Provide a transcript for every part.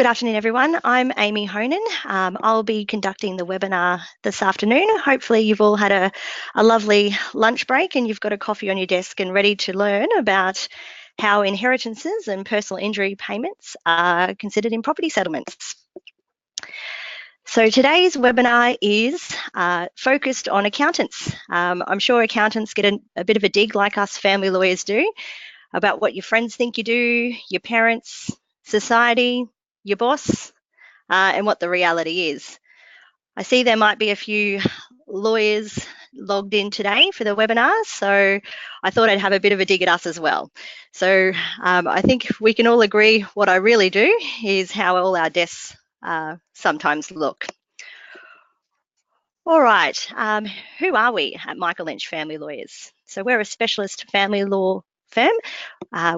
Good afternoon, everyone. I'm Amy Honan. I'll be conducting the webinar this afternoon. Hopefully you've all had a lovely lunch break and you've got a coffee on your desk and ready to learn about how inheritances and personal injury payments are considered in property settlements. So today's webinar is focused on accountants. I'm sure accountants get a bit of a dig, like us family lawyers do, about what your friends think you do, your parents, society, your boss, and what the reality is. I see there might be a few lawyers logged in today for the webinar, so I thought I'd have a bit of a dig at us as well. So I think we can all agree what I really do is how all our desks sometimes look. All right, who are we at Michael Lynch Family Lawyers? So we're a specialist family law firm.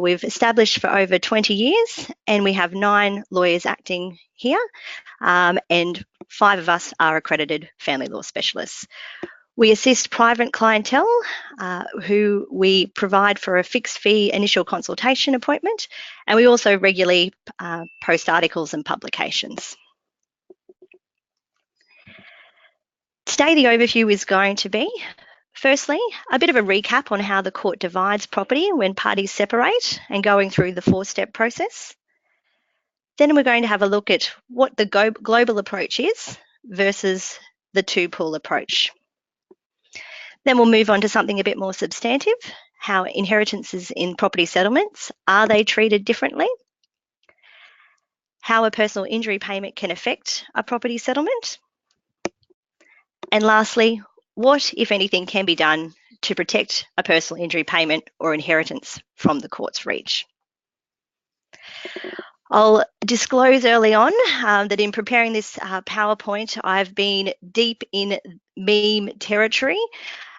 We've established for over 20 years and we have 9 lawyers acting here, and 5 of us are accredited family law specialists. We assist private clientele who we provide for a fixed fee initial consultation appointment, and we also regularly post articles and publications. Today the overview is going to be, firstly, a bit of a recap on how the court divides property when parties separate and going through the 4-step process. Then we're going to have a look at what the global approach is versus the 2-pool approach. Then we'll move on to something a bit more substantive, how inheritances in property settlements, are they treated differently? How a personal injury payment can affect a property settlement? And lastly, what, if anything, can be done to protect a personal injury payment or inheritance from the court's reach? I'll disclose early on that in preparing this PowerPoint, I've been deep in meme territory,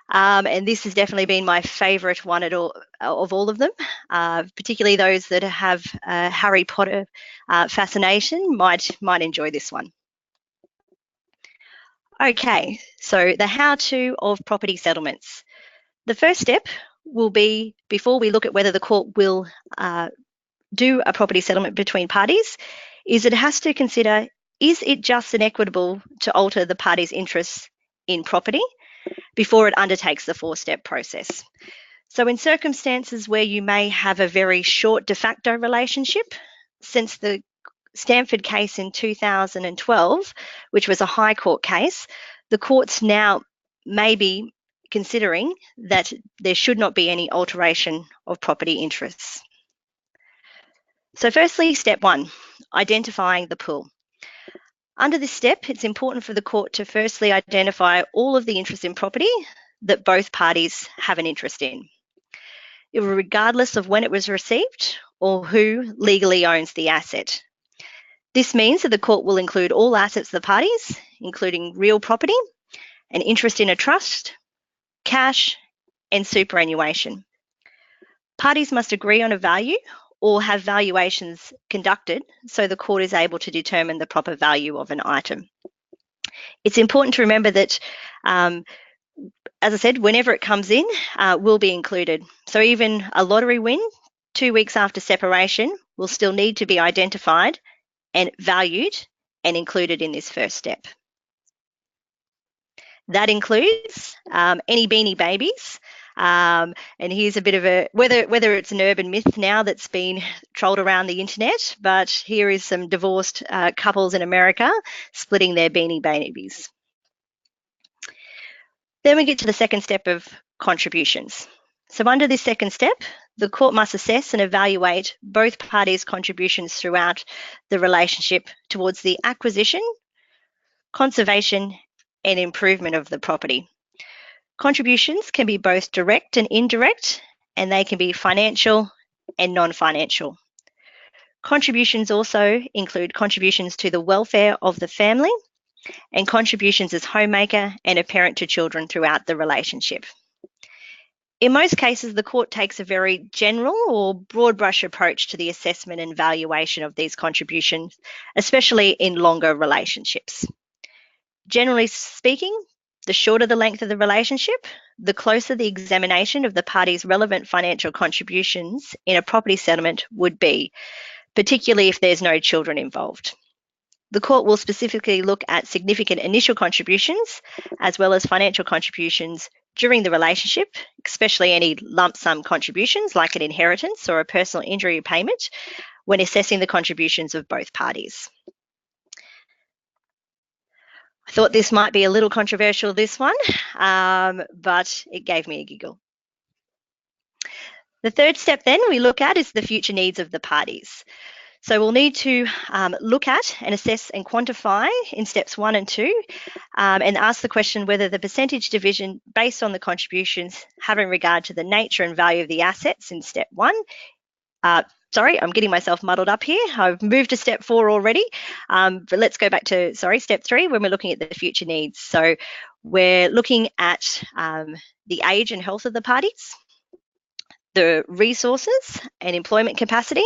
and this has definitely been my favourite one of all of them, particularly those that have Harry Potter fascination might enjoy this one. Okay, so the how-to of property settlements. The first step will be, before we look at whether the court will do a property settlement between parties, is it has to consider, is it just and equitable to alter the parties' interests in property before it undertakes the 4-step process? So in circumstances where you may have a very short de facto relationship, since the Stanford case in 2012, which was a High Court case, the courts now may be considering that there should not be any alteration of property interests. So firstly, step 1, identifying the pool. Under this step, it's important for the court to firstly identify all of the interests in property that both parties have an interest in, regardless of when it was received or who legally owns the asset. This means that the court will include all assets of the parties, including real property, an interest in a trust, cash, and superannuation. Parties must agree on a value or have valuations conducted so the court is able to determine the proper value of an item. It's important to remember that, as I said, whenever it comes in, will be included. So even a lottery win 2 weeks after separation will still need to be identified and valued and included in this first step. That includes any Beanie Babies, and here's a bit of a, whether it's an urban myth now that's been trolled around the internet, but here is some divorced couples in America splitting their Beanie Babies. Then we get to the second step of contributions. So under this second step, the court must assess and evaluate both parties' contributions throughout the relationship towards the acquisition, conservation, and improvement of the property. Contributions can be both direct and indirect, and they can be financial and non-financial. Contributions also include contributions to the welfare of the family and contributions as homemaker and a parent to children throughout the relationship. In most cases, the court takes a very general or broad brush approach to the assessment and valuation of these contributions, especially in longer relationships. Generally speaking, the shorter the length of the relationship, the closer the examination of the parties' relevant financial contributions in a property settlement would be, particularly if there's no children involved. The court will specifically look at significant initial contributions as well as financial contributions during the relationship, especially any lump sum contributions like an inheritance or a personal injury payment, when assessing the contributions of both parties. I thought this might be a little controversial, this one, but it gave me a giggle. The third step then we look at is the future needs of the parties. So we'll need to look at and assess and quantify in steps 1 and 2 and ask the question whether the percentage division based on the contributions having regard to the nature and value of the assets in step 1. Sorry, I'm getting myself muddled up here. I've moved to step 4 already, but let's go back to, step 3 when we're looking at the future needs. So we're looking at the age and health of the parties, the resources and employment capacity.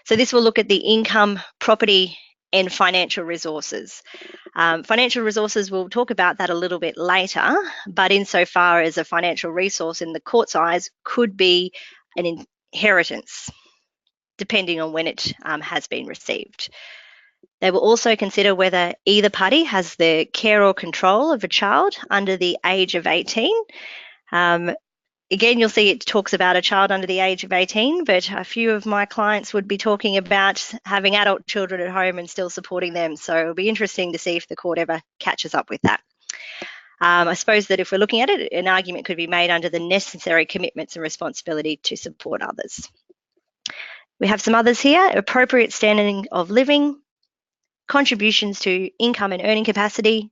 So this will look at the income, property, and financial resources. Financial resources, we'll talk about that a little bit later, but insofar as a financial resource in the court's eyes could be an inheritance, depending on when it has been received. They will also consider whether either party has the care or control of a child under the age of 18. Again, you'll see it talks about a child under the age of 18, but a few of my clients would be talking about having adult children at home and still supporting them. So it'll be interesting to see if the court ever catches up with that. I suppose that if we're looking at it, an argument could be made under the necessary commitments and responsibility to support others. We have some others here: appropriate standard of living, contributions to income and earning capacity,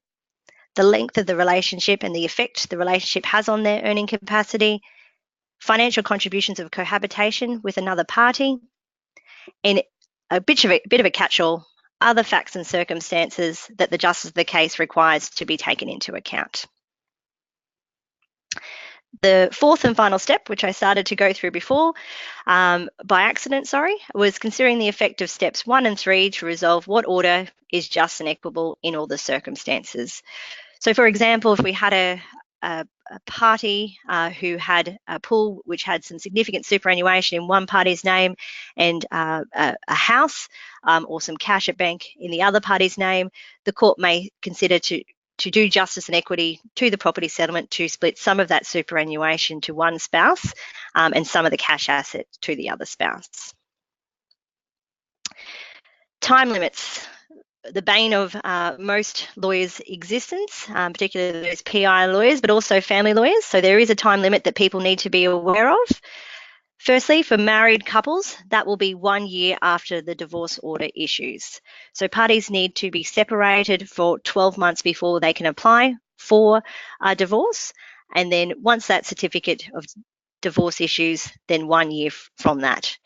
the length of the relationship and the effect the relationship has on their earning capacity, financial contributions of cohabitation with another party, and a bit of a catch-all, other facts and circumstances that the justice of the case requires to be taken into account. The fourth and final step, which I started to go through before, by accident, was considering the effect of steps 1 and 3 to resolve what order is just and equitable in all the circumstances. So, for example, if we had a party who had a pool which had some significant superannuation in one party's name and a house or some cash at bank in the other party's name, the court may consider to do justice and equity to the property settlement to split some of that superannuation to one spouse and some of the cash asset to the other spouse. Time limits. The bane of most lawyers' existence, particularly those PI lawyers, but also family lawyers. So there is a time limit that people need to be aware of. Firstly, for married couples, that will be 1 year after the divorce order issues. So parties need to be separated for 12 months before they can apply for a divorce. And then once that certificate of divorce issues, then 1 year from that.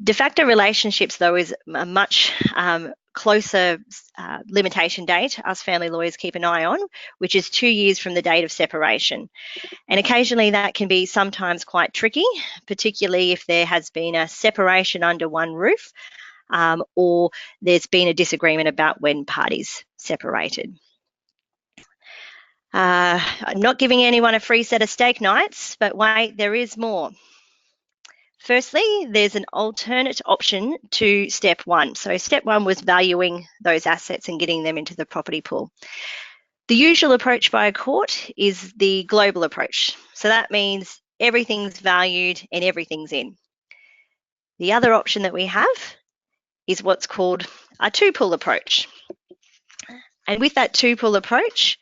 De facto relationships, though, is a much closer limitation date us family lawyers keep an eye on, which is 2 years from the date of separation. And occasionally that can be sometimes quite tricky, particularly if there has been a separation under one roof or there's been a disagreement about when parties separated. I'm not giving anyone a free set of steak nights, but wait, there is more. Firstly, there's an alternate option to step 1. So step 1 was valuing those assets and getting them into the property pool. The usual approach by a court is the global approach. So that means everything's valued and everything's in. The other option that we have is what's called a two-pool approach. And with that two-pool approach,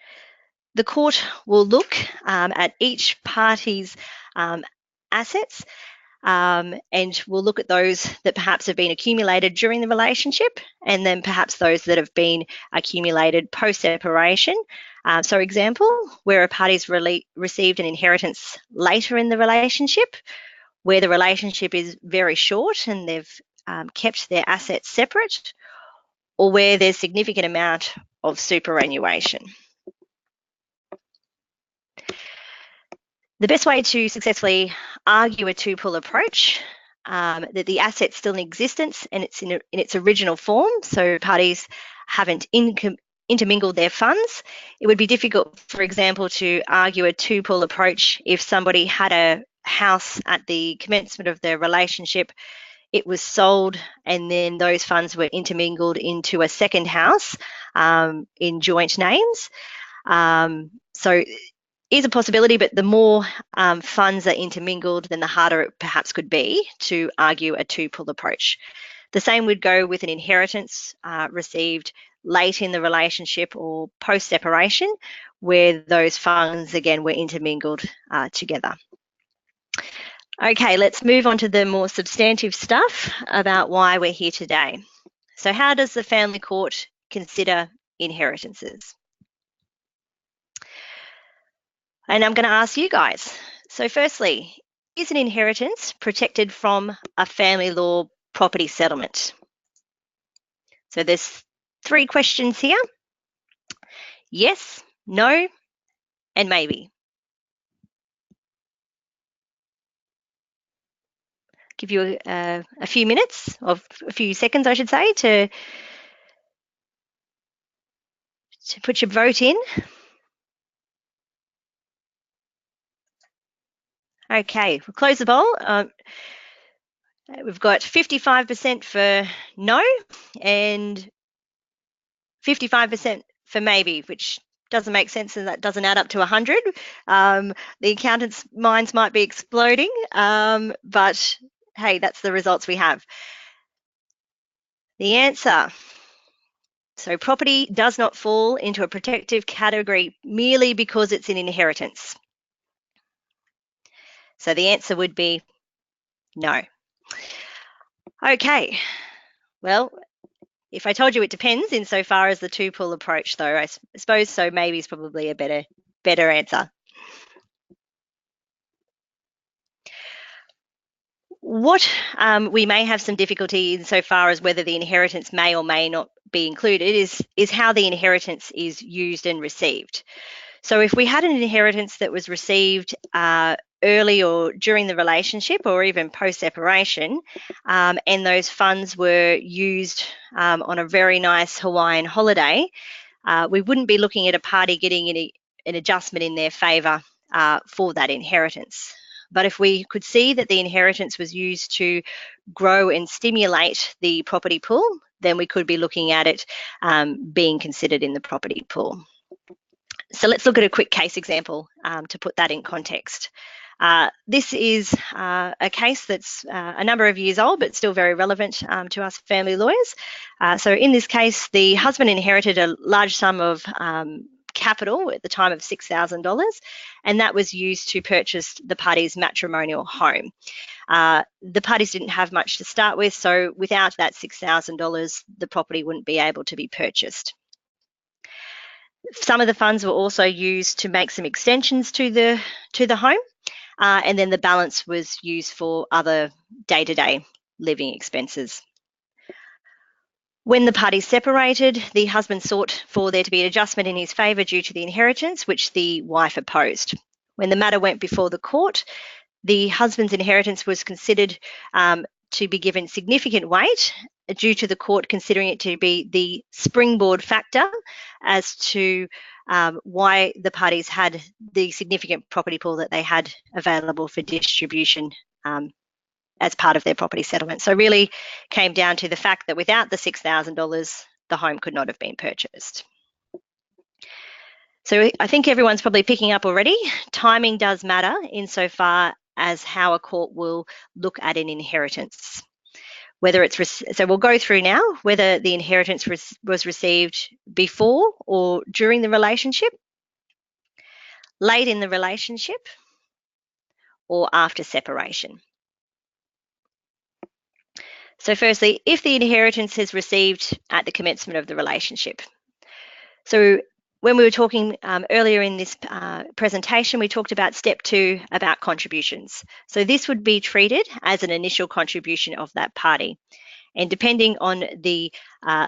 the court will look at each party's assets and we'll look at those that perhaps have been accumulated during the relationship and then perhaps those that have been accumulated post-separation. So example, where a party's received an inheritance later in the relationship, where the relationship is very short and they've kept their assets separate, or where there's significant amount of superannuation. The best way to successfully argue a two-pool approach, that the asset's still in existence and it's in its original form, so parties haven't intermingled their funds. It would be difficult, for example, to argue a two-pool approach if somebody had a house at the commencement of their relationship it was sold, and then those funds were intermingled into a second house in joint names. So is a possibility, but the more funds are intermingled, then the harder it perhaps could be to argue a two-pull approach. The same would go with an inheritance received late in the relationship or post-separation, where those funds, again, were intermingled together. Okay, let's move on to the more substantive stuff about why we're here today. So how does the family court consider inheritances? And I'm going to ask you guys. So firstly, is an inheritance protected from a family law property settlement? So there's 3 questions here. Yes, no, and maybe. Give you a few minutes, or a few seconds, I should say, to put your vote in. Okay, we'll close the poll. We've got 55% for no and 55% for maybe, which doesn't make sense, and that doesn't add up to 100. The accountants' minds might be exploding, but hey, that's the results we have. The answer. So property does not fall into a protective category merely because it's an inheritance. So the answer would be no. Okay, well, if I told you it depends insofar as the two-pull approach, though, I suppose so maybe is probably a better answer. What we may have some difficulty insofar as whether the inheritance may or may not be included is how the inheritance is used and received. So if we had an inheritance that was received early or during the relationship or even post-separation, and those funds were used on a very nice Hawaiian holiday, we wouldn't be looking at a party getting an adjustment in their favour for that inheritance. But if we could see that the inheritance was used to grow and stimulate the property pool, then we could be looking at it being considered in the property pool. So let's look at a quick case example to put that in context. This is a case that's a number of years old, but still very relevant to us family lawyers. So in this case, the husband inherited a large sum of capital at the time of $6,000, and that was used to purchase the party's matrimonial home. The parties didn't have much to start with, so without that $6,000, the property wouldn't be able to be purchased. Some of the funds were also used to make some extensions to the home, and then the balance was used for other day-to-day living expenses. When the parties separated, the husband sought for there to be an adjustment in his favour due to the inheritance, which the wife opposed. When the matter went before the court, the husband's inheritance was considered to be given significant weight due to the court considering it to be the springboard factor as to why the parties had the significant property pool that they had available for distribution as part of their property settlement. So really came down to the fact that without the $6,000, the home could not have been purchased. So I think everyone's probably picking up already. Timing does matter insofar as how a court will look at an inheritance. So we'll go through now whether the inheritance was received before or during the relationship, late in the relationship, or after separation. So firstly, if the inheritance is received at the commencement of the relationship. So when we were talking earlier in this presentation, we talked about step 2 about contributions. So this would be treated as an initial contribution of that party. And depending on the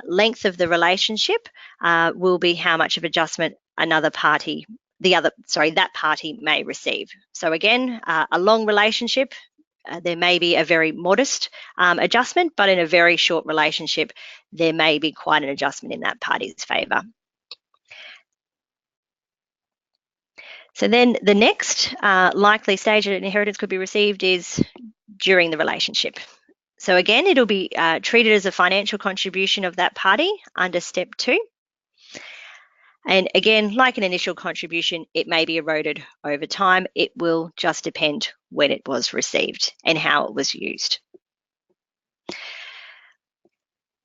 length of the relationship will be how much of adjustment that party may receive. So again, a long relationship, there may be a very modest adjustment, but in a very short relationship, there may be quite an adjustment in that party's favour. So then the next likely stage that an inheritance could be received is during the relationship. So again, it'll be treated as a financial contribution of that party under step 2. And again, like an initial contribution, it may be eroded over time. It will just depend when it was received and how it was used.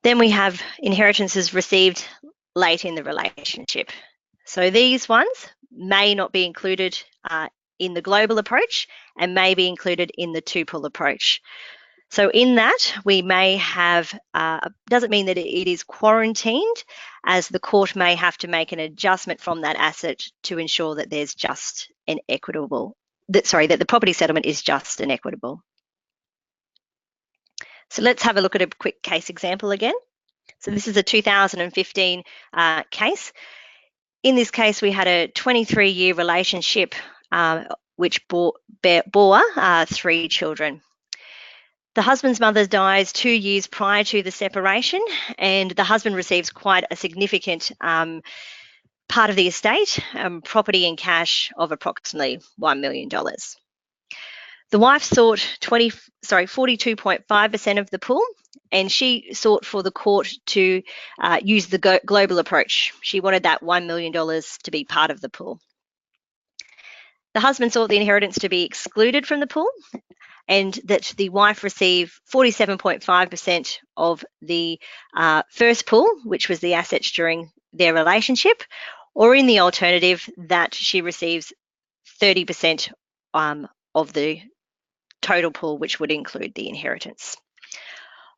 Then we have inheritances received late in the relationship. So these ones may not be included in the global approach and may be included in the two-pull approach. So in that, we may have, doesn't mean that it is quarantined, as the court may have to make an adjustment from that asset to ensure that there's just an equitable, that the property settlement is just and equitable. So let's have a look at a quick case example again. So this is a 2015 case. In this case, we had a 23-year relationship which bore 3 children. The husband's mother dies 2 years prior to the separation, and the husband receives quite a significant part of the estate, property and cash of approximately $1 million. The wife sought 42.5% of the pool, and she sought for the court to use the global approach. She wanted that $1 million to be part of the pool. The husband sought the inheritance to be excluded from the pool, and that the wife receive 47.5% of the first pool, which was the assets during their relationship, or in the alternative, that she receives 30% of the total pool, which would include the inheritance.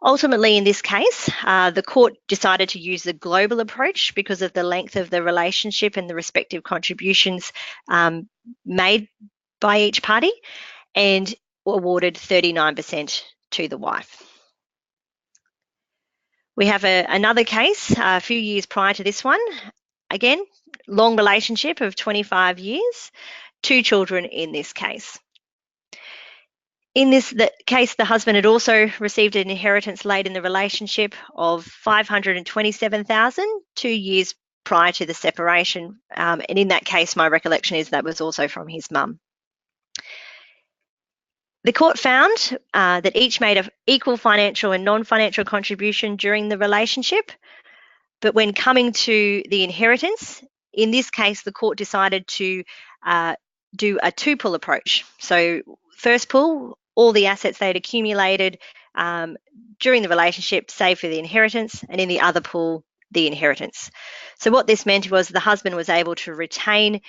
Ultimately, in this case, the court decided to use the global approach because of the length of the relationship and the respective contributions made by each party, and awarded 39% to the wife. We have another case a few years prior to this one. Again, long relationship of 25 years, 2 children in this case. In this case, the husband had also received an inheritance late in the relationship of $527,000, 2 years prior to the separation. And in that case, my recollection is that was also from his mum. The court found that each made an equal financial and non-financial contribution during the relationship, but when coming to the inheritance, in this case, the court decided to do a two-pull approach. So first pull, all the assets they'd accumulated during the relationship, save for the inheritance, and in the other pull, the inheritance. So what this meant was the husband was able to retain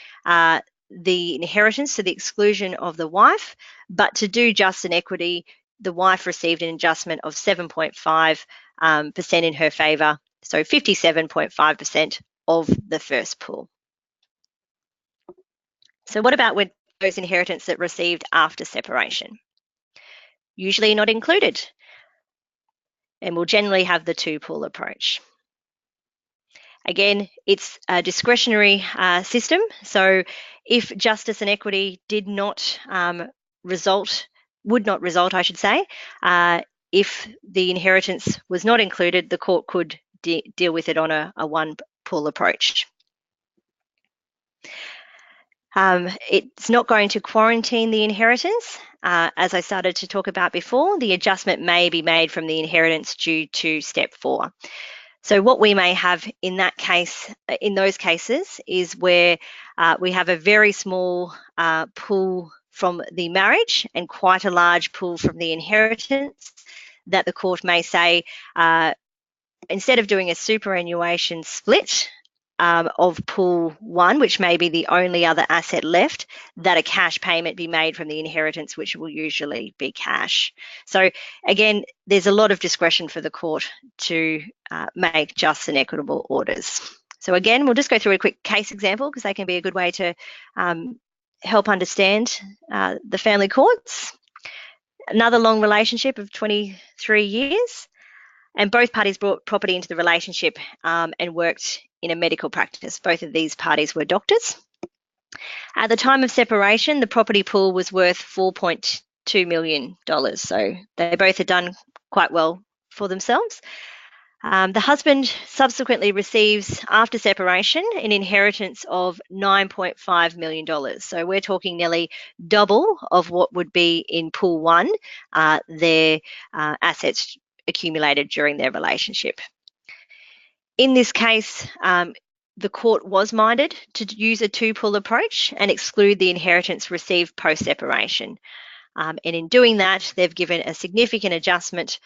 the inheritance to the exclusion of the wife, but to do just an equity, the wife received an adjustment of 7.5% in her favour, so 57.5% of the first pool. So what about with those inheritance that received after separation? Usually not included, and will generally have the two-pool approach. Again, it's a discretionary system, so if justice and equity would not result, if the inheritance was not included, the court could deal with it on a one-pool approach. It's not going to quarantine the inheritance. As I started to talk about before, the adjustment may be made from the inheritance due to step 4. So what we may have in that case, in those cases, is where we have a very small pool from the marriage and quite a large pool from the inheritance, that the court may say, instead of doing a superannuation split of pool 1, which may be the only other asset left, that a cash payment be made from the inheritance, which will usually be cash. So again, there's a lot of discretion for the court to make just and equitable orders. So again, we'll just go through a quick case example because they can be a good way to help understand the family courts. Another long relationship of 23 years, and both parties brought property into the relationship and worked in a medical practice. Both of these parties were doctors. At the time of separation, the property pool was worth $4.2 million. So they both had done quite well for themselves. The husband subsequently receives, after separation, an inheritance of $9.5 million. So we're talking nearly double of what would be in pool one, their assets accumulated during their relationship. In this case, the court was minded to use a two-pool approach and exclude the inheritance received post-separation. And in doing that, they've given a significant adjustment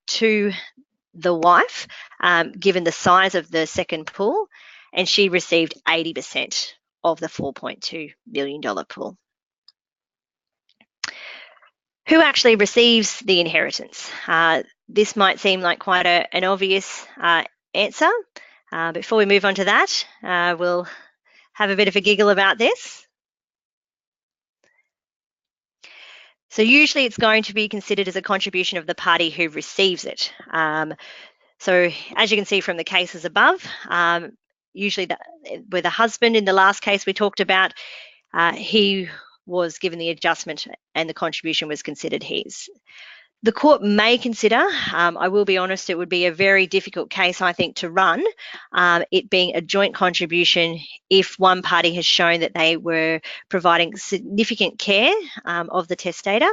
to the wife, given the size of the second pool, and she received 80% of the $4.2 million pool. Who actually receives the inheritance? This might seem like quite an obvious answer. Before we move on to that, we'll have a bit of a giggle about this. So usually it's going to be considered as a contribution of the party who receives it. So as you can see from the cases above, usually with the husband in the last case we talked about, he was given the adjustment and the contribution was considered his. The court may consider, I will be honest, it would be a very difficult case, I think, to run, it being a joint contribution if one party has shown that they were providing significant care of the testator,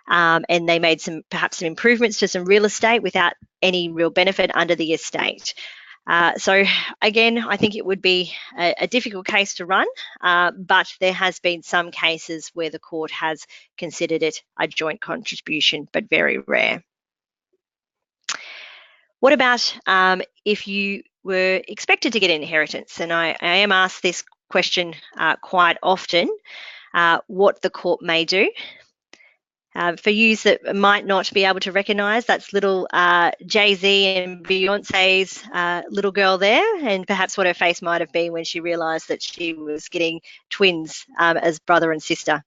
and they made perhaps some improvements to some real estate without any real benefit under the estate. So again, I think it would be a difficult case to run, but there has been some cases where the court has considered it a joint contribution, but very rare. What about if you were expected to get inheritance? And I am asked this question quite often, what the court may do. For you that might not be able to recognise, that's little Jay-Z and Beyonce's little girl there, and perhaps what her face might have been when she realised that she was getting twins as brother and sister.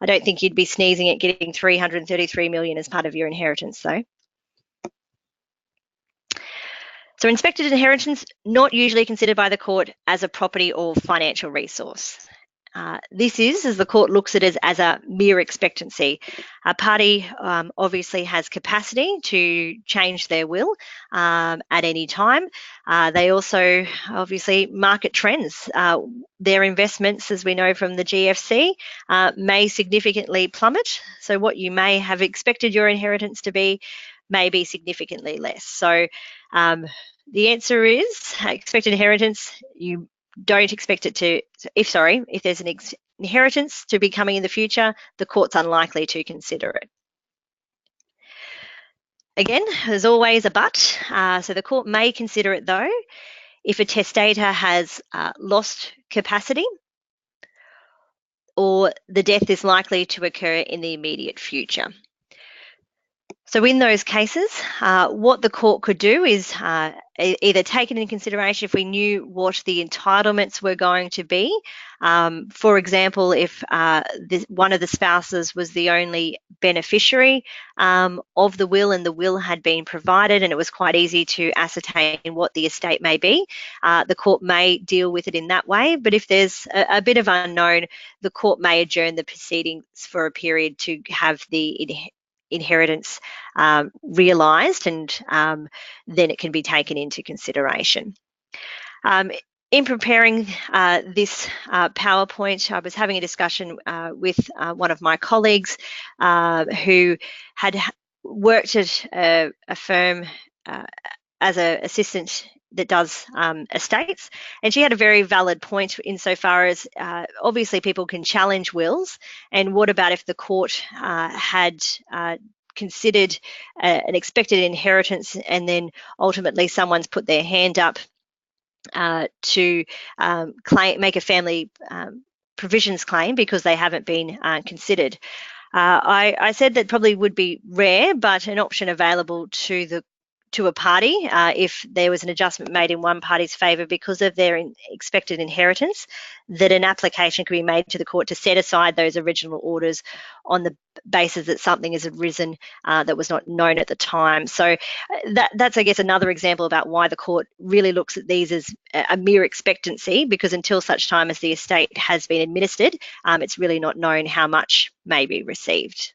I don't think you'd be sneezing at getting $333 million as part of your inheritance, though. So expected inheritance, not usually considered by the court as a property or financial resource. This is, as the court looks at it, as a mere expectancy. A party obviously has capacity to change their will at any time. They also obviously market trends. Their investments, as we know from the GFC, may significantly plummet. So what you may have expected your inheritance to be may be significantly less. So the answer is expected inheritance, you don't expect it to, if there's an inheritance to be coming in the future, the court's unlikely to consider it. Again, there's always a but, so the court may consider it though if a testator has lost capacity or the death is likely to occur in the immediate future. So in those cases, what the court could do is either take it into consideration if we knew what the entitlements were going to be. For example, if one of the spouses was the only beneficiary of the will and the will had been provided and it was quite easy to ascertain what the estate may be, the court may deal with it in that way. But if there's a bit of unknown, the court may adjourn the proceedings for a period to have the inheritance realised, and then it can be taken into consideration. In preparing this PowerPoint, I was having a discussion with one of my colleagues who had worked at a firm as an assistant that does estates, and she had a very valid point insofar as obviously people can challenge wills, and what about if the court had considered an expected inheritance and then ultimately someone's put their hand up to make a family provisions claim because they haven't been considered. I said that probably would be rare, but an option available to a party if there was an adjustment made in one party's favour because of their expected inheritance, that an application could be made to the court to set aside those original orders on the basis that something has arisen that was not known at the time. So that's, I guess, another example about why the court really looks at these as a mere expectancy, because until such time as the estate has been administered, it's really not known how much may be received.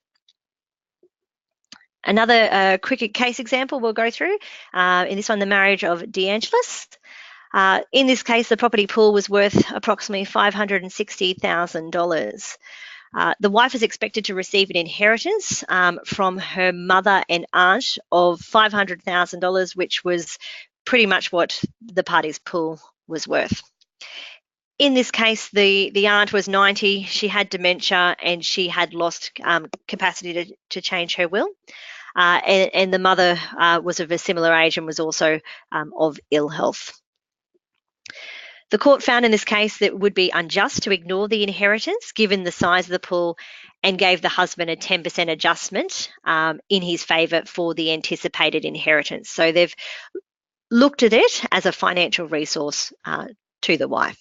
Another quick case example we'll go through. In this one, the marriage of DeAngelis. In this case, the property pool was worth approximately $560,000. The wife is expected to receive an inheritance from her mother and aunt of $500,000, which was pretty much what the party's pool was worth. In this case, the aunt was 90, she had dementia, and she had lost capacity to change her will. And the mother was of a similar age and was also of ill health. The court found in this case that it would be unjust to ignore the inheritance given the size of the pool, and gave the husband a 10% adjustment in his favour for the anticipated inheritance. So they've looked at it as a financial resource to the wife.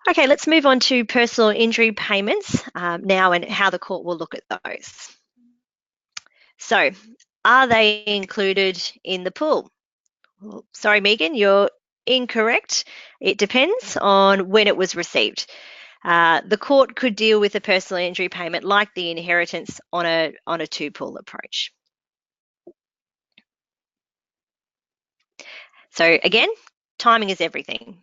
Okay, let's move on to personal injury payments now, and how the court will look at those. So, are they included in the pool? Well, sorry, Megan, you're incorrect. It depends on when it was received. The court could deal with a personal injury payment like the inheritance on a two-pool approach. So again, timing is everything.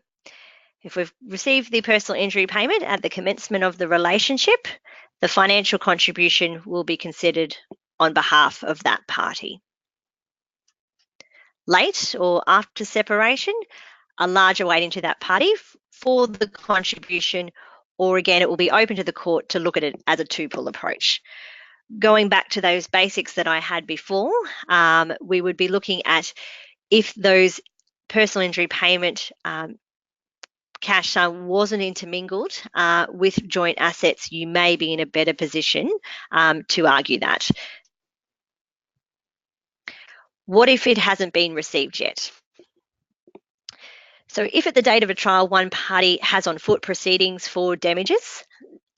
If we've received the personal injury payment at the commencement of the relationship, the financial contribution will be considered on behalf of that party. Late or after separation, a larger weighting to that party for the contribution, or again, it will be open to the court to look at it as a two-pool approach. Going back to those basics that I had before, we would be looking at if those personal injury payment cash sum wasn't intermingled with joint assets, you may be in a better position to argue that. What if it hasn't been received yet? So if at the date of a trial, one party has on foot proceedings for damages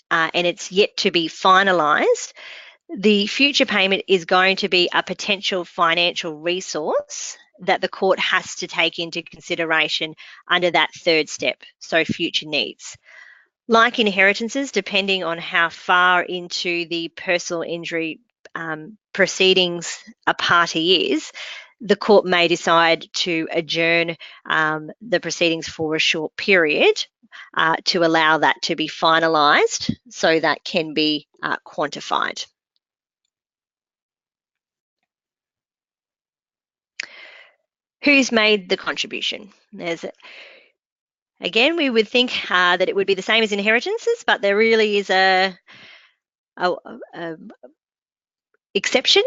and it's yet to be finalised, the future payment is going to be a potential financial resource that the court has to take into consideration under that third step, so future needs. Like inheritances, depending on how far into the personal injury proceedings a party is, the court may decide to adjourn the proceedings for a short period to allow that to be finalised so that can be quantified. Who's made the contribution? Again, we would think that it would be the same as inheritances, but there really is a exception.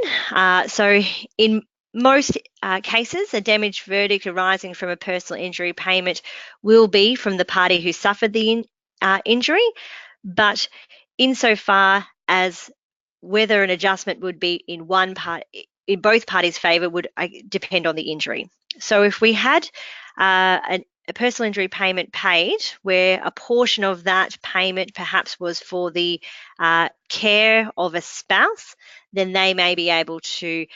So in most cases, a damage verdict arising from a personal injury payment will be from the party who suffered the injury, but insofar as whether an adjustment would be in both parties' favour would depend on the injury. So if we had a personal injury payment paid where a portion of that payment perhaps was for the care of a spouse, then they may be able to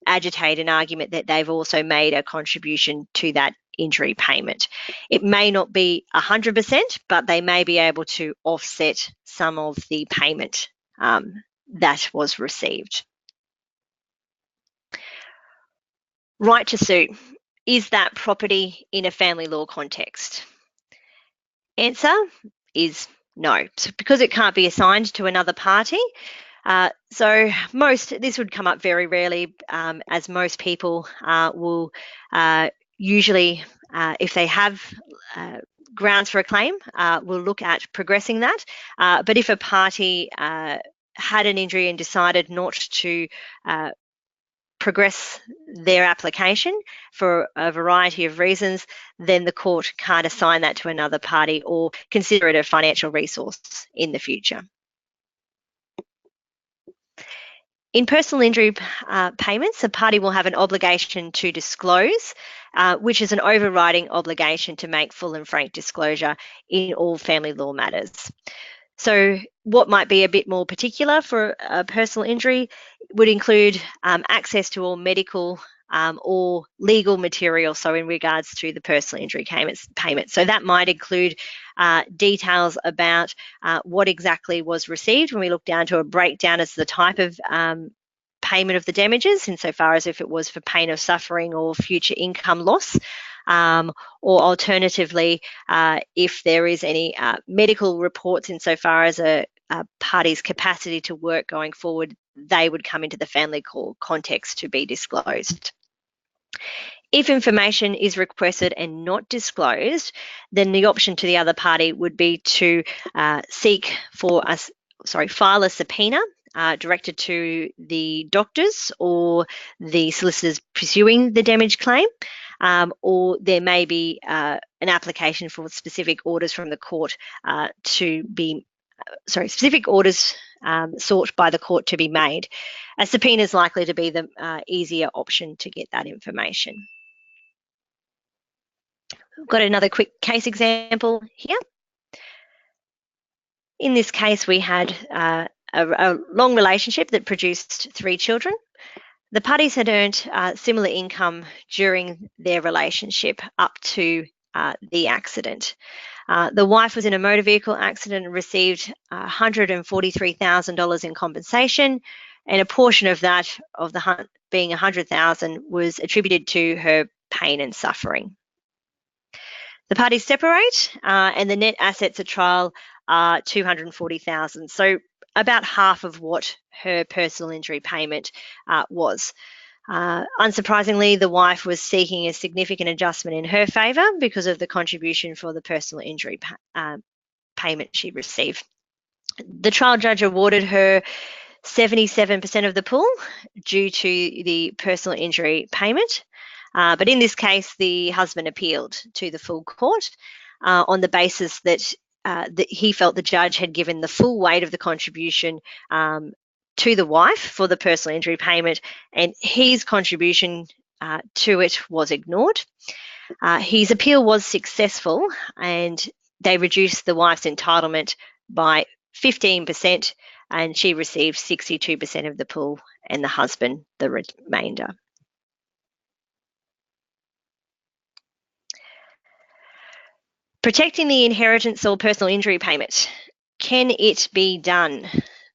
agitate an argument that they've also made a contribution to that injury payment. It may not be 100%, but they may be able to offset some of the payment that was received. Right to sue. Is that property in a family law context? Answer is no, because it can't be assigned to another party. So this would come up very rarely, as most people will usually, if they have grounds for a claim, will look at progressing that. But if a party had an injury and decided not to progress their application for a variety of reasons, then the court can't assign that to another party or consider it a financial resource in the future. In personal injury payments, a party will have an obligation to disclose, which is an overriding obligation to make full and frank disclosure in all family law matters. So what might be a bit more particular for a personal injury would include access to all medical or legal material, so in regards to the personal injury payment. So that might include details about what exactly was received when we look down to a breakdown as the type of payment of the damages, insofar as if it was for pain or suffering or future income loss, or alternatively, if there is any medical reports insofar as a party's capacity to work going forward, they would come into the family court context to be disclosed. If information is requested and not disclosed, then the option to the other party would be to file a subpoena directed to the doctors or the solicitors pursuing the damage claim, or there may be an application for specific orders from the court specific orders sought by the court to be made. A subpoena is likely to be the easier option to get that information. We've got another quick case example here. In this case, we had a long relationship that produced 3 children. The parties had earned similar income during their relationship up to the accident. The wife was in a motor vehicle accident and received $143,000 in compensation, and a portion of that, being $100,000, was attributed to her pain and suffering. The parties separate, and the net assets at trial are $240,000, so about half of what her personal injury payment was. Unsurprisingly, the wife was seeking a significant adjustment in her favour because of the contribution for the personal injury payment she received. The trial judge awarded her 77% of the pool due to the personal injury payment. But in this case, the husband appealed to the full court on the basis that he felt the judge had given the full weight of the contribution to the wife for the personal injury payment, and his contribution to it was ignored. His appeal was successful, and they reduced the wife's entitlement by 15%, and she received 62% of the pool, and the husband the remainder. Protecting the inheritance or personal injury payment. Can it be done?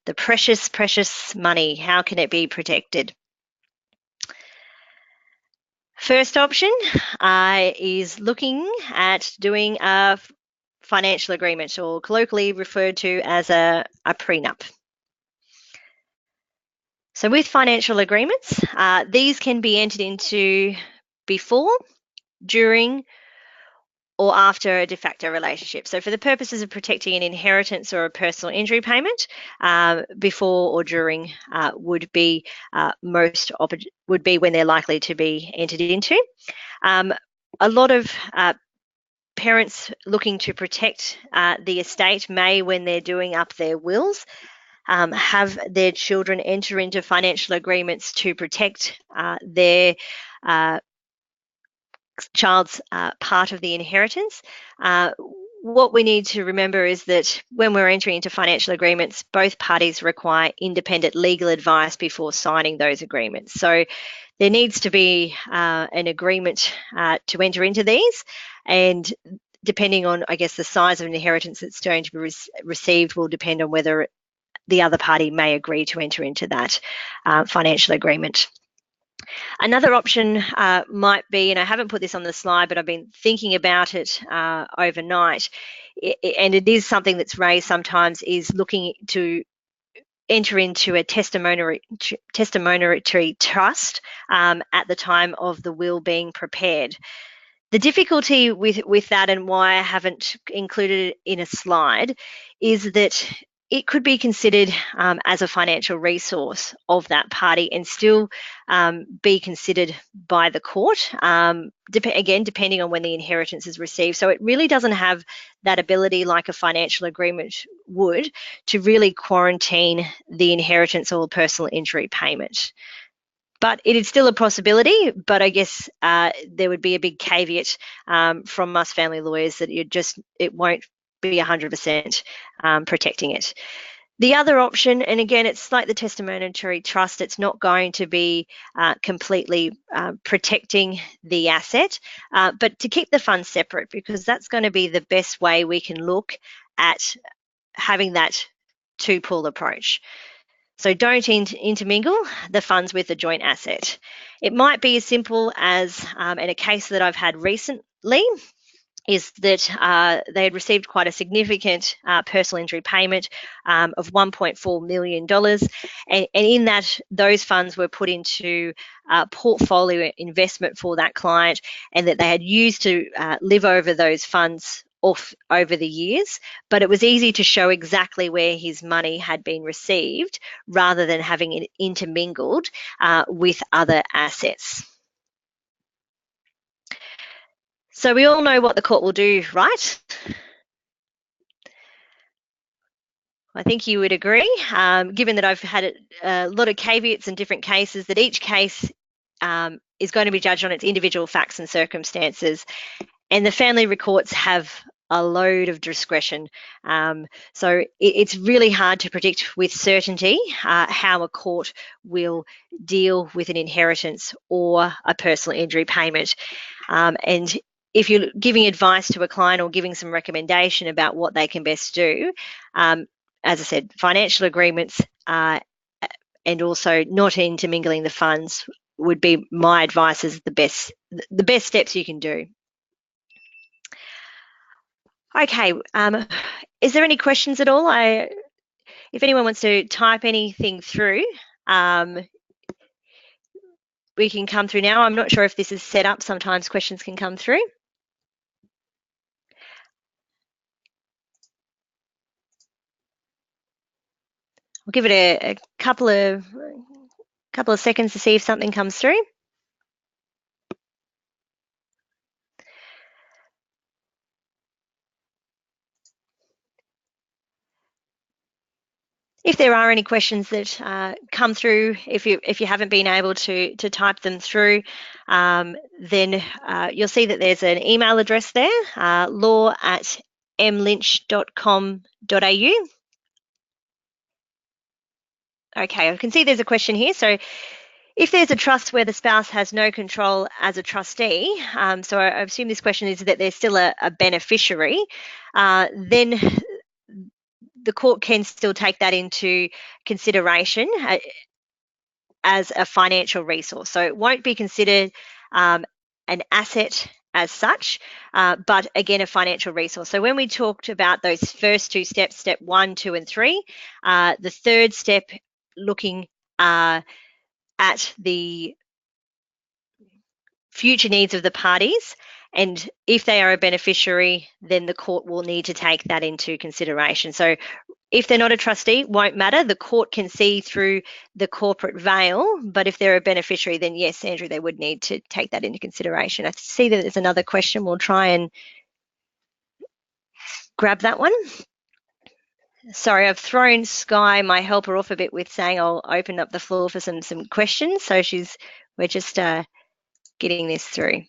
The precious, precious money, how can it be protected? First option is looking at doing a financial agreement, or colloquially referred to as a prenup. So with financial agreements, these can be entered into before, during, or after a de facto relationship. So for the purposes of protecting an inheritance or a personal injury payment, before or during would be when they're likely to be entered into. A lot of parents looking to protect the estate may, when they're doing up their wills, have their children enter into financial agreements to protect their child's part of the inheritance. What we need to remember is that when we're entering into financial agreements, both parties require independent legal advice before signing those agreements. So there needs to be an agreement to enter into these, and depending on, I guess, the size of an inheritance that's going to be received will depend on whether the other party may agree to enter into that financial agreement. Another option might be, and I haven't put this on the slide, but I've been thinking about it overnight, and it is something that's raised sometimes, is looking to enter into a testamentary trust at the time of the will being prepared. The difficulty with that, and why I haven't included it in a slide, is that it could be considered as a financial resource of that party and still be considered by the court, again, depending on when the inheritance is received. So it really doesn't have that ability, like a financial agreement would, to really quarantine the inheritance or personal injury payment. But it is still a possibility, but I guess there would be a big caveat from us family lawyers that it won't be 100% protecting it. The other option, and again, it's like the testamentary trust, it's not going to be completely protecting the asset, but to keep the funds separate, because that's going to be the best way we can look at having that two-pool approach. So don't intermingle the funds with the joint asset. It might be as simple as, in a case that I've had recently, is that they had received quite a significant personal injury payment of $1.4 million. And in that, those funds were put into portfolio investment for that client, and that they had used to live over those funds off over the years. But it was easy to show exactly where his money had been received rather than having it intermingled with other assets. So we all know what the court will do, right? I think you would agree, given that I've had a lot of caveats in different cases, that each case is going to be judged on its individual facts and circumstances, and the family courts have a load of discretion. So it's really hard to predict with certainty how a court will deal with an inheritance or a personal injury payment. And if you're giving advice to a client or giving some recommendation about what they can best do, as I said, financial agreements and also not intermingling the funds would be my advice as the best steps you can do. Okay, is there any questions at all? If anyone wants to type anything through, we can come through now. I'm not sure if this is set up. Sometimes questions can come through. I'll give it a couple of seconds to see if something comes through. If there are any questions that come through, if you haven't been able to type them through, then you'll see that there's an email address there, law@mlynch.com.au. Okay, I can see there's a question here. So if there's a trust where the spouse has no control as a trustee, so I assume this question is that there's still a beneficiary, then the court can still take that into consideration as a financial resource. So it won't be considered an asset as such, but again, a financial resource. So when we talked about those first two steps, step 1, 2, and 3, the third step looking at the future needs of the parties, and if they are a beneficiary, then the court will need to take that into consideration. So if they're not a trustee, won't matter. The court can see through the corporate veil, but if they're a beneficiary, then yes, Andrew, they would need to take that into consideration. I see that there's another question. We'll try and grab that one. Sorry, I've thrown Sky, my helper, off a bit with saying I'll open up the floor for some questions. So we're just getting this through.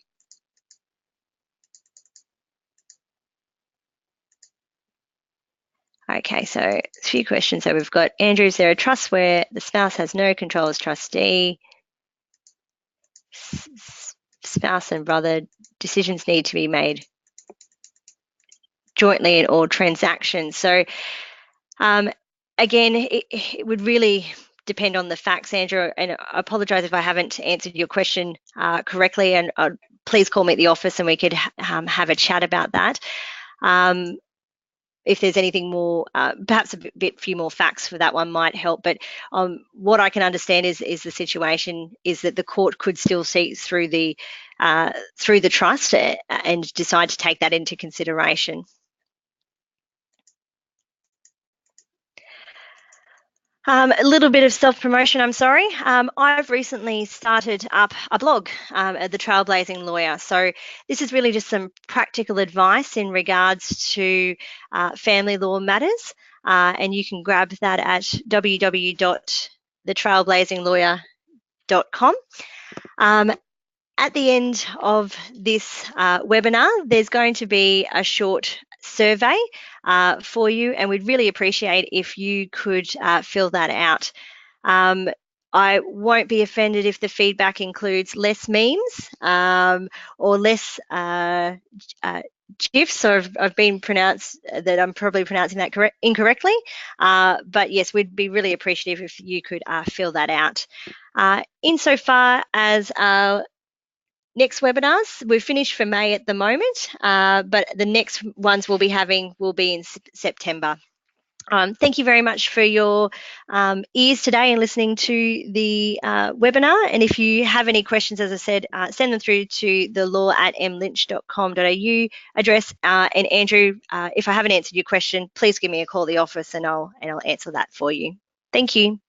Okay, so a few questions. So we've got, Andrew, is there a trust where the spouse has no control as trustee? Spouse and brother, decisions need to be made jointly in all transactions. So again, it would really depend on the facts, Andrew, and I apologise if I haven't answered your question correctly, and please call me at the office and we could have a chat about that. If there's anything more, perhaps a few more facts for that one might help. But what I can understand is the situation is that the court could still see through the trust and decide to take that into consideration. A little bit of self-promotion, I'm sorry. I've recently started up a blog at The Trailblazing Lawyer. So this is really just some practical advice in regards to family law matters. And you can grab that at www.thetrailblazinglawyer.com. At the end of this webinar, there's going to be a short survey for you, and we'd really appreciate if you could fill that out. I won't be offended if the feedback includes less memes or less GIFs, or I've been pronounced that I'm probably pronouncing that incorrectly. But yes, we'd be really appreciative if you could fill that out. Insofar as next webinars, we've finished for May at the moment, but the next ones we'll be having will be in September. Thank you very much for your ears today and listening to the webinar. And if you have any questions, as I said, send them through to the law@mlynch.com.au address. And Andrew, if I haven't answered your question, please give me a call at the office and I'll answer that for you. Thank you.